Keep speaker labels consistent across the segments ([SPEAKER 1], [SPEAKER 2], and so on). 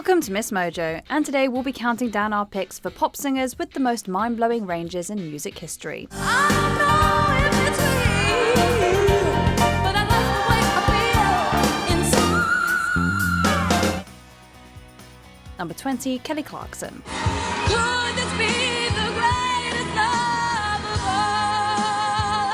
[SPEAKER 1] Welcome to MsMojo, and today we'll be counting down our picks for pop singers with the most mind-blowing ranges in music history. Number 20, Kelly Clarkson.
[SPEAKER 2] Could this be the greatest love of all?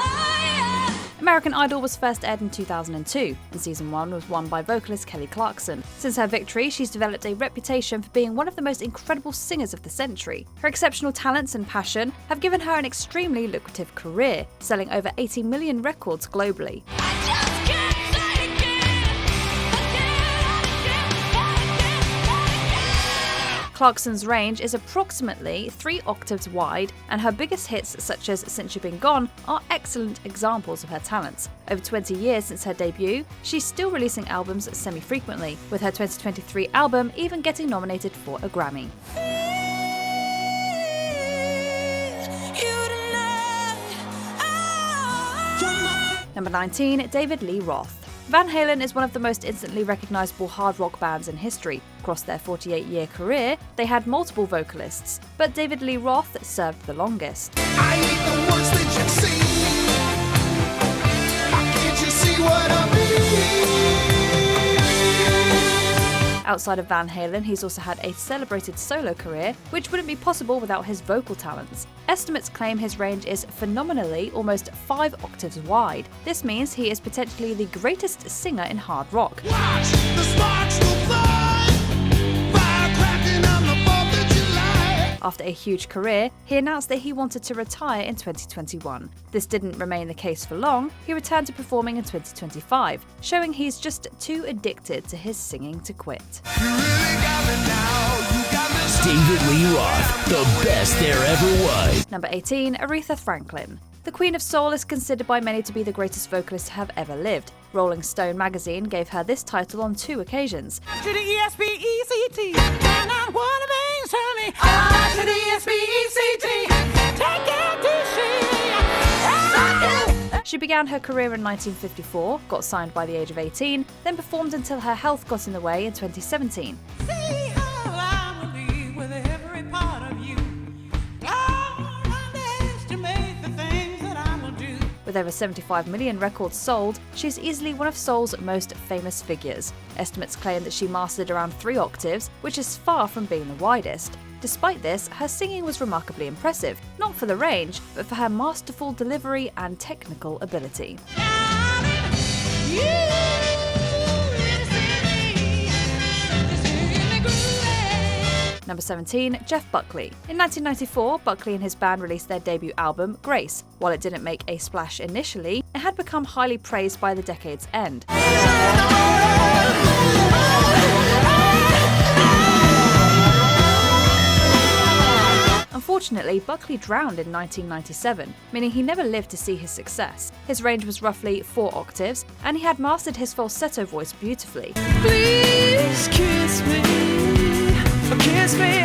[SPEAKER 2] Yeah.
[SPEAKER 1] American Idol was first aired in 2002, and season 1 was won by vocalist Kelly Clarkson. Since her victory, she's developed a reputation for being one of the most incredible singers of the century. Her exceptional talents and passion have given her an extremely lucrative career, selling over 80 million records globally.
[SPEAKER 2] I just can't take it.
[SPEAKER 1] Clarkson's range is approximately 3 octaves wide, and her biggest hits, such as Since You've Been Gone, are excellent examples of her talents. Over 20 years since her debut, she's still releasing albums semi-frequently, with her 2023 album even getting nominated for a Grammy. Number 19, David Lee Roth. Van Halen is one of the most instantly recognizable hard rock bands in history. Across their 48-year career, they had multiple vocalists, but David Lee Roth served the longest.
[SPEAKER 3] I ain't the worst that you've seen. Can't you see what I mean?
[SPEAKER 1] Outside of Van Halen, he's also had a celebrated solo career, which wouldn't be possible without his vocal talents. Estimates claim his range is phenomenally almost 5 octaves wide. This means he is potentially the greatest singer in hard rock.
[SPEAKER 3] Watch the sparks will fly. Fire cracking on the 4th of July.
[SPEAKER 1] After a huge career, he announced that he wanted to retire in 2021. This didn't remain the case for long. He returned to performing in 2025, showing he's just too addicted to his singing to quit.
[SPEAKER 3] You really got me now. You got me so.
[SPEAKER 4] David Lee Roth, the best there ever was.
[SPEAKER 1] Number 18, Aretha Franklin. The Queen of Soul is considered by many to be the greatest vocalist to have ever lived. Rolling Stone magazine gave her this title on 2 occasions.
[SPEAKER 5] To the E-S-P-E-C-T, cannot wanna be to me. Ah, to the E-S-P-E-C-T, take it to she.
[SPEAKER 1] She began her career in 1954, got signed by the age of 18, then performed until her health got in the way in 2017.
[SPEAKER 5] See how I believe with every part of you. Don't underestimate the things that I'ma do.
[SPEAKER 1] With over 75 million records sold, she's easily one of soul's most famous figures. Estimates claim that she mastered around 3 octaves, which is far from being the widest. Despite this, her singing was remarkably impressive, not for the range, but for her masterful delivery and technical ability. Number 17, Jeff Buckley. In 1994, Buckley and his band released their debut album, Grace. While it didn't make a splash initially, it had become highly praised by the decade's end. Unfortunately, Buckley drowned in 1997, meaning he never lived to see his success. His range was roughly 4 octaves, and he had mastered his falsetto voice beautifully.
[SPEAKER 5] Please kiss me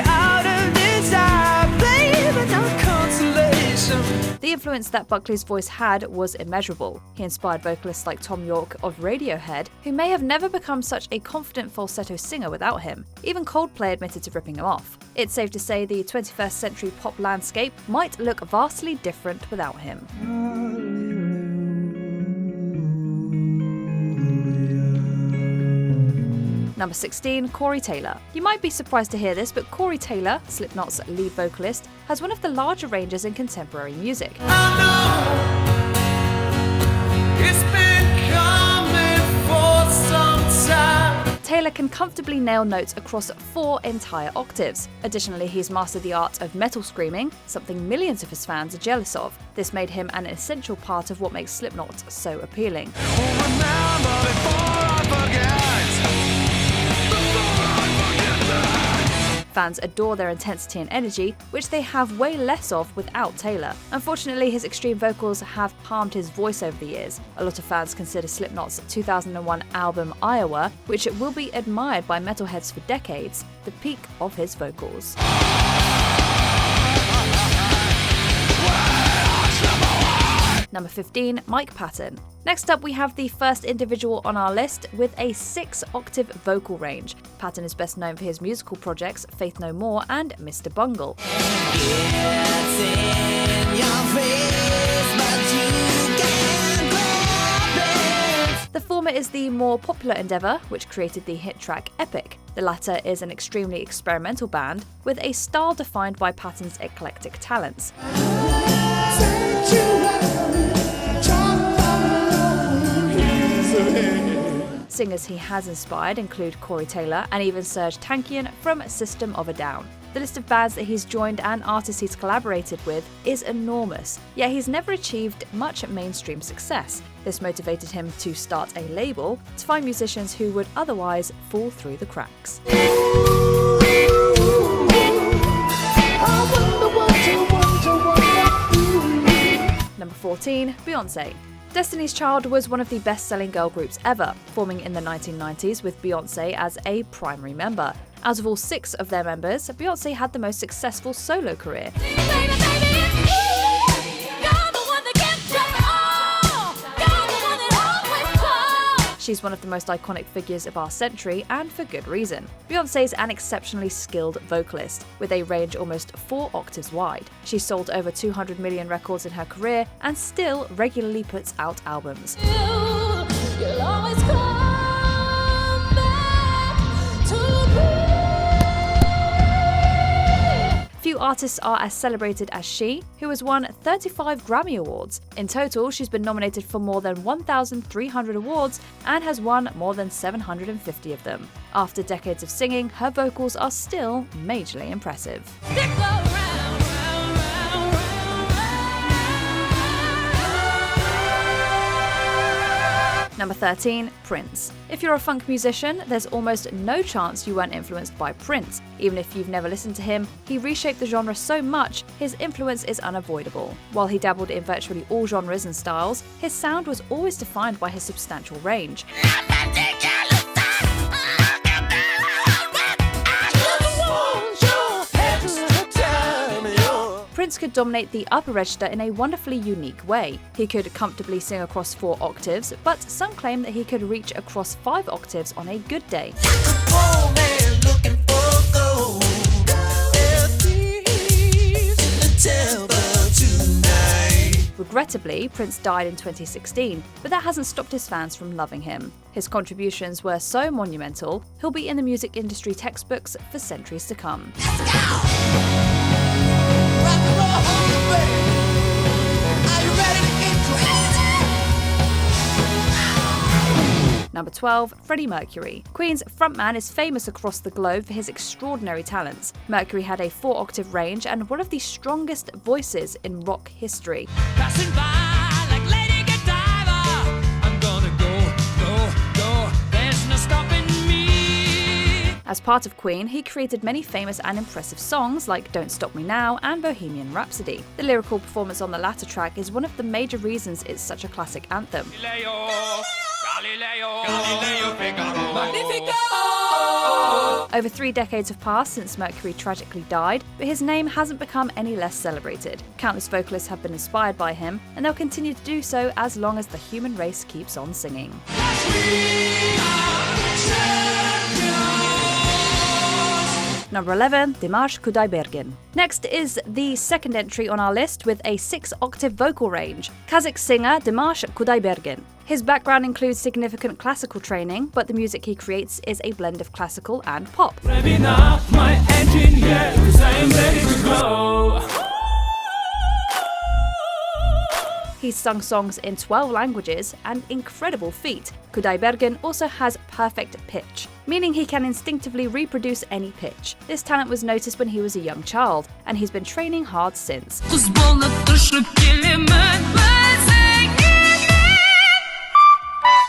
[SPEAKER 5] out of desire, baby, no consolation.
[SPEAKER 1] The influence that Buckley's voice had was immeasurable. He inspired vocalists like Tom York of Radiohead, who may have never become such a confident falsetto singer without him. Even Coldplay admitted to ripping him off. It's safe to say the 21st century pop landscape might look vastly different without him. Number 16, Corey Taylor. You might be surprised to hear this, but Corey Taylor, Slipknot's lead vocalist, has one of the larger ranges in contemporary music.
[SPEAKER 3] I know it's been coming for some time.
[SPEAKER 1] Taylor can comfortably nail notes across 4 entire octaves. Additionally, he's mastered the art of metal screaming, something millions of his fans are jealous of. This made him an essential part of what makes Slipknot so appealing.
[SPEAKER 3] Remember before I forget.
[SPEAKER 1] Fans adore their intensity and energy, which they have way less of without Taylor. Unfortunately, his extreme vocals have harmed his voice over the years. A lot of fans consider Slipknot's 2001 album Iowa, which will be admired by metalheads for decades, the peak of his vocals. Number 15, Mike Patton. Next up, we have the first individual on our list with a 6-octave vocal range. Patton is best known for his musical projects Faith No More and Mr. Bungle. The former is the more popular endeavour, which created the hit track Epic. The latter is an extremely experimental band with a style defined by Patton's eclectic talents. Singers he has inspired include Corey Taylor and even Serge Tankian from System of a Down. The list of bands that he's joined and artists he's collaborated with is enormous, yet he's never achieved much mainstream success. This motivated him to start a label to find musicians who would otherwise fall through the cracks. Number 14, Beyonce. Destiny's Child was one of the best-selling girl groups ever, forming in the 1990s with Beyonce as a primary member. Out of all 6 of their members, Beyonce had the most successful solo career. She's one of the most iconic figures of our century, and for good reason. Beyoncé's an exceptionally skilled vocalist, with a range almost 4 octaves wide. She's sold over 200 million records in her career, and still regularly puts out albums.
[SPEAKER 2] You'll always come back to me.
[SPEAKER 1] Few artists are as celebrated as she, who has won 35 Grammy Awards. In total, she's been nominated for more than 1,300 awards and has won more than 750 of them. After decades of singing, her vocals are still majorly impressive.
[SPEAKER 2] Stick around.
[SPEAKER 1] Number 13, Prince. If you're a funk musician, there's almost no chance you weren't influenced by Prince. Even if you've never listened to him, he reshaped the genre so much, his influence is unavoidable. While he dabbled in virtually all genres and styles, his sound was always defined by his substantial range. Prince could dominate the upper register in a wonderfully unique way. He could comfortably sing across 4 octaves, but some claim that he could reach across 5 octaves on a good day. Regrettably, Prince died in 2016, but that hasn't stopped his fans from loving him. His contributions were so monumental, he'll be in the music industry textbooks for centuries to come. Number 12, Freddie Mercury. Queen's frontman is famous across the globe for his extraordinary talents. Mercury had a 4-octave range and one of the strongest voices in rock history.
[SPEAKER 3] Passing by like Lady Godiva. I'm gonna go. There's no stopping me.
[SPEAKER 1] As part of Queen, he created many famous and impressive songs like Don't Stop Me Now and Bohemian Rhapsody. The lyrical performance on the latter track is one of the major reasons it's such a classic anthem.
[SPEAKER 3] Galileo Figaro. Magnifico!
[SPEAKER 1] Over 3 decades have passed since Mercury tragically died, but his name hasn't become any less celebrated. Countless vocalists have been inspired by him, and they'll continue to do so as long as the human race keeps on singing. Number 11, Dimash Qudaibergen. Next is the second entry on our list with a 6-octave vocal range, Kazakh singer Dimash Qudaibergen. His background includes significant classical training, but the music he creates is a blend of classical and pop.
[SPEAKER 3] Revving up my engine, yeah, 'cause I am ready to go.
[SPEAKER 1] He's sung songs in 12 languages, an incredible feat. Qudaibergen also has perfect pitch, meaning he can instinctively reproduce any pitch. This talent was noticed when he was a young child, and he's been training hard since.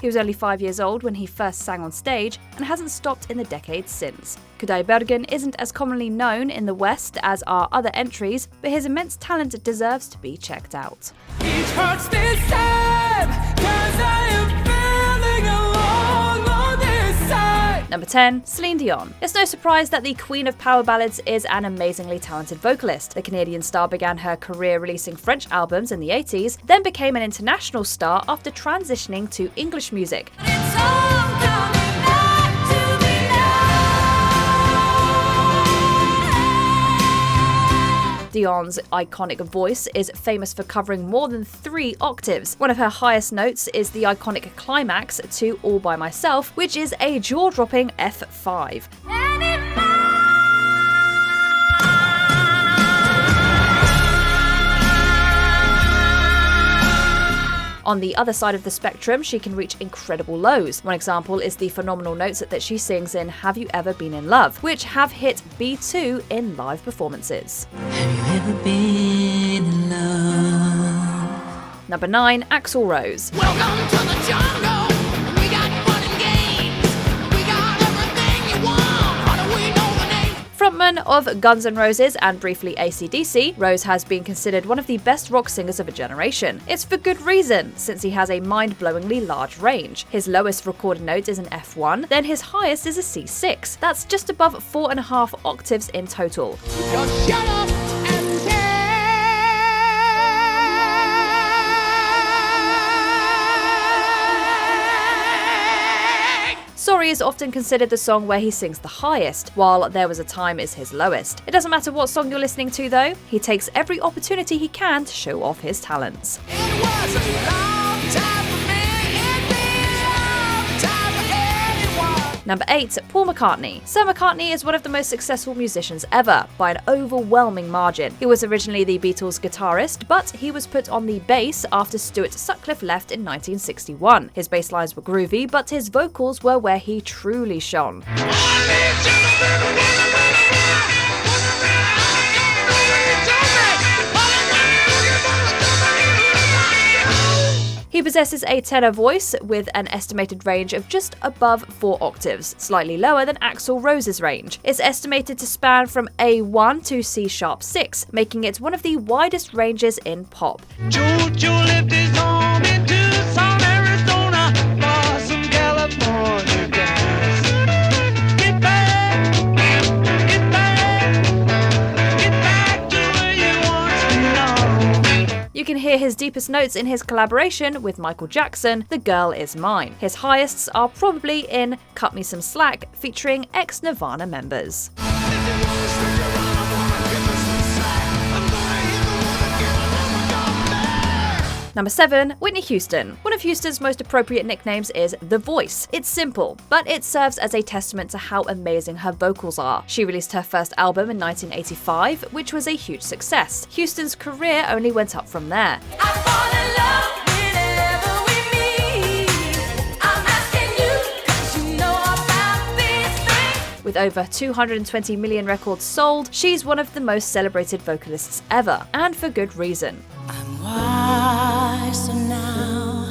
[SPEAKER 1] He was only 5 years old when he first sang on stage and hasn't stopped in the decades since. Qudaibergen isn't as commonly known in the West as are other entries, but his immense talent deserves to be checked out.
[SPEAKER 3] Each hurts this time, 'cause I am feeling alone on this side.
[SPEAKER 1] Number 10, Celine Dion. It's no surprise that the queen of power ballads is an amazingly talented vocalist. The Canadian star began her career releasing French albums in the 80s, then became an international star after transitioning to English music.
[SPEAKER 2] It's all coming back to me now.
[SPEAKER 1] Dion's iconic voice is famous for covering more than 3 octaves. One of her highest notes is the iconic climax to All By Myself, which is a jaw-dropping F5. On the other side of the spectrum, she can reach incredible lows. One example is the phenomenal notes that she sings in Have You Ever Been in Love, which have hit B2 in live performances.
[SPEAKER 2] Have you ever been in love?
[SPEAKER 1] Number 9, Axl Rose.
[SPEAKER 3] Welcome to the jungle. We got fun and games. We got everything you want. How do we know the name?
[SPEAKER 1] Frontman of Guns N' Roses and briefly AC/DC, Rose has been considered one of the best rock singers of a generation. It's for good reason, since he has a mind-blowingly large range. His lowest recorded note is an F1, then his highest is a C6. That's just above 4.5 octaves in total.
[SPEAKER 3] Just shut up and
[SPEAKER 1] Sorry is often considered the song where he sings the highest, while There Was a Time is his lowest. It doesn't matter what song you're listening to though, he takes every opportunity he can to show off his talents.
[SPEAKER 3] It was a long time for me. It'd be a long time for anyone.
[SPEAKER 1] Number 8, Paul McCartney. Sir McCartney is one of the most successful musicians ever, by an overwhelming margin. He was originally the Beatles' guitarist, but he was put on the bass after Stuart Sutcliffe left in 1961. His bass lines were groovy, but his vocals were where he truly shone. He possesses a tenor voice with an estimated range of just above 4 octaves, slightly lower than Axl Rose's range. It's estimated to span from A1 to C#6, making it one of the widest ranges in pop.
[SPEAKER 3] Jojo lived his home in Tucson, Arizona, for some California gas. Get back to where you once belonged.
[SPEAKER 1] You can hear his deepest notes in his collaboration with Michael Jackson, The Girl Is Mine. His highest are probably in Cut Me Some Slack, featuring ex-Nirvana members. Number 7, Whitney Houston. One of Houston's most appropriate nicknames is The Voice. It's simple, but it serves as a testament to how amazing her vocals are. She released her first album in 1985, which was a huge success. Houston's career only went up from there.
[SPEAKER 2] I fall in love whenever we meet. I'm asking you 'cause you know about these things.
[SPEAKER 1] With over 220 million records sold, she's one of the most celebrated vocalists ever, and for good reason.
[SPEAKER 2] I'm wiser now.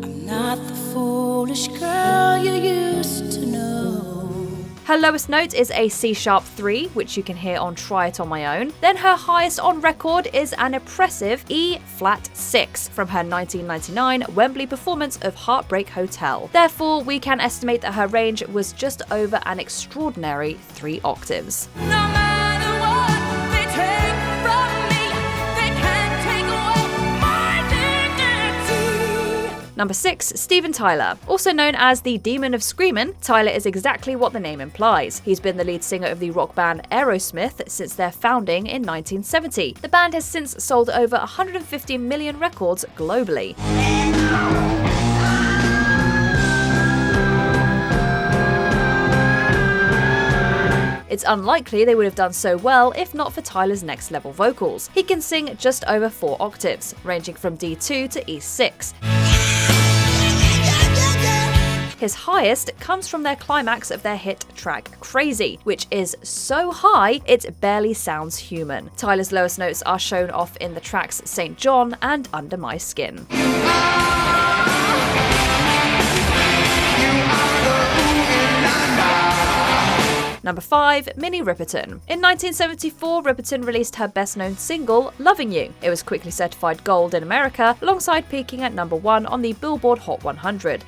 [SPEAKER 2] I'm not the foolish girl you used to know.
[SPEAKER 1] Her lowest note is a C#3, which you can hear on Try It On My Own. Then her highest on record is an impressive E-flat-6 from her 1999 Wembley performance of Heartbreak Hotel. Therefore, we can estimate that her range was just over an extraordinary 3 octaves.
[SPEAKER 2] No matter what they take from me, they can't take away my dignity.
[SPEAKER 1] Number 6, Steven Tyler. Also known as the Demon of Screamin', Tyler is exactly what the name implies. He's been the lead singer of the rock band Aerosmith since their founding in 1970. The band has since sold over 150 million records globally. It's unlikely they would have done so well if not for Tyler's next level vocals. He can sing just over 4 octaves, ranging from D2 to E6. His highest comes from their climax of their hit track Crazy, which is so high it barely sounds human. Tyler's lowest notes are shown off in the tracks St. John and Under My Skin. Number 5, Minnie Riperton. In 1974, Riperton released her best-known single, Loving You. It was quickly certified gold in America, alongside peaking at number 1 on the Billboard Hot 100.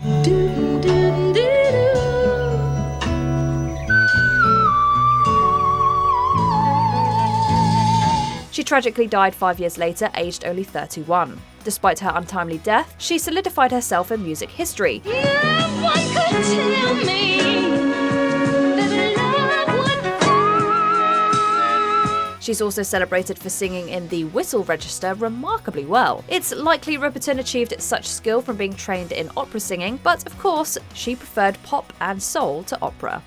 [SPEAKER 1] She tragically died 5 years later, aged only 31. Despite her untimely death, she solidified herself in music history. She's also celebrated for singing in the whistle register remarkably well. It's likely Riperton achieved such skill from being trained in opera singing, but of course, she preferred pop and soul to opera.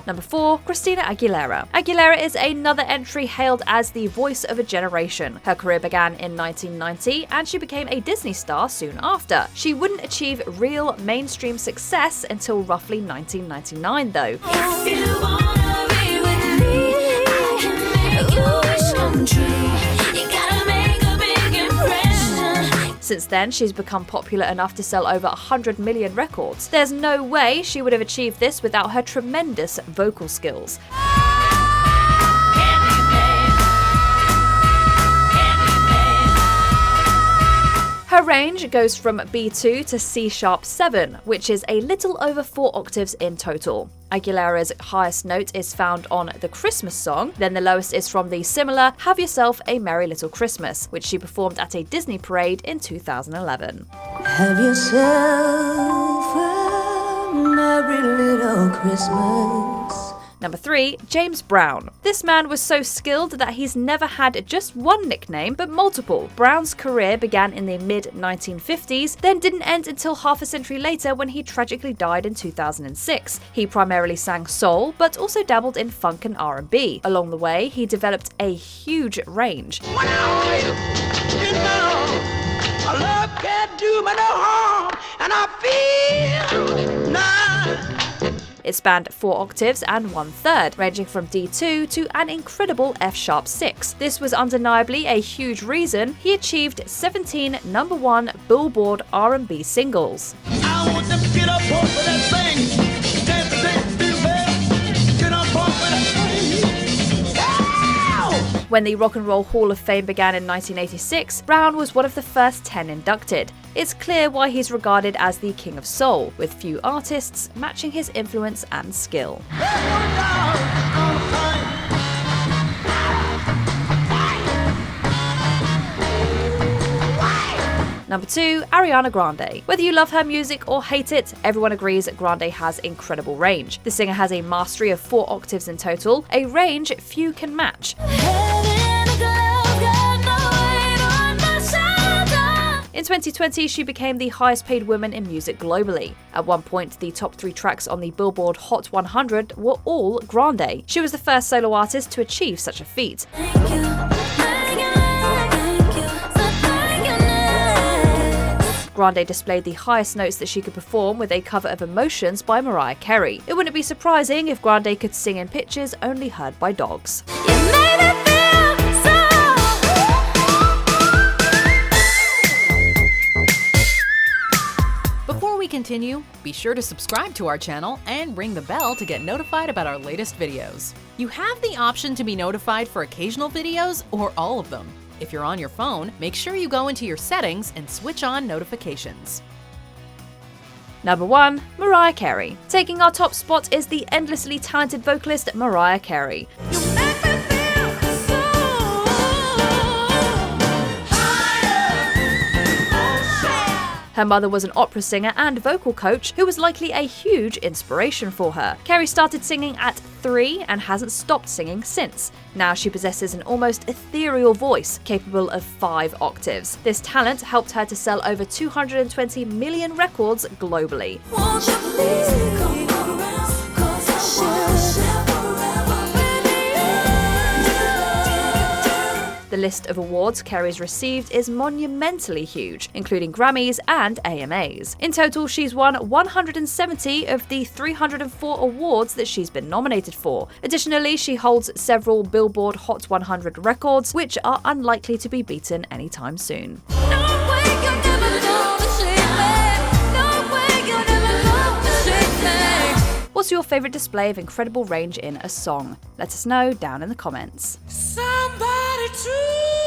[SPEAKER 1] Number 4, Christina Aguilera. Aguilera is another entry hailed as the voice of a generation. Her career began in 1990 and she became a Disney star soon after. She wouldn't achieve real mainstream success until roughly 1999 though. Since then, she's become popular enough to sell over 100 million records. There's no way she would have achieved this without her tremendous vocal skills. Her range goes from B2 to C#7, which is a little over 4 octaves in total. Aguilera's highest note is found on the Christmas song, then the lowest is from the similar Have Yourself a Merry Little Christmas, which she performed at a Disney parade in 2011.
[SPEAKER 2] Have yourself a merry little Christmas.
[SPEAKER 1] Number 3, James Brown. This man was so skilled that he's never had just one nickname, but multiple. Brown's career began in the mid-1950s, then didn't end until half a century later when he tragically died in 2006. He primarily sang soul, but also dabbled in funk and R&B. Along the way, he developed a huge range. It spanned 4 octaves and 1/3, ranging from D2 to an incredible F#6. This was undeniably a huge reason he achieved 17 #1 Billboard R&B singles.
[SPEAKER 3] I want them to get up off of that thing. Dance, dance, do that. Get up off of that thing. Ow!
[SPEAKER 1] When the Rock and Roll Hall of Fame began in 1986, Brown was one of the first 10 inducted. It's clear why he's regarded as the king of soul, with few artists matching his influence and skill. Number 2, Ariana Grande. Whether you love her music or hate it, everyone agrees Grande has incredible range. The singer has a mastery of 4 octaves in total, a range few can match. In 2020, she became the highest paid woman in music globally. At one point, the top 3 tracks on the Billboard Hot 100 were all Grande. She was the first solo artist to achieve such a feat. Grande displayed the highest notes that she could perform with a cover of Emotions by Mariah Carey. It wouldn't be surprising if Grande could sing in pitches only heard by dogs.
[SPEAKER 6] Before we continue, be sure to subscribe to our channel and ring the bell to get notified about our latest videos. You have the option to be notified for occasional videos or all of them. If you're on your phone, make sure you go into your settings and switch on notifications.
[SPEAKER 1] Number 1, Mariah Carey. Taking our top spot is the endlessly talented vocalist Mariah Carey. Her mother was an opera singer and vocal coach who was likely a huge inspiration for her. Carey started singing at 3 and hasn't stopped singing since. Now she possesses an almost ethereal voice capable of 5 octaves. This talent helped her to sell over 220 million records globally.
[SPEAKER 2] Won't you please come around, 'cause I shall forever with you.
[SPEAKER 1] The list of awards Carey's received is monumentally huge, including Grammys and AMAs. In total, she's won 170 of the 304 awards that she's been nominated for. Additionally, she holds several Billboard Hot 100 records, which are unlikely to be beaten anytime soon. What's your favourite display of incredible range in a song? Let us know down in the comments.
[SPEAKER 5] Somebody true.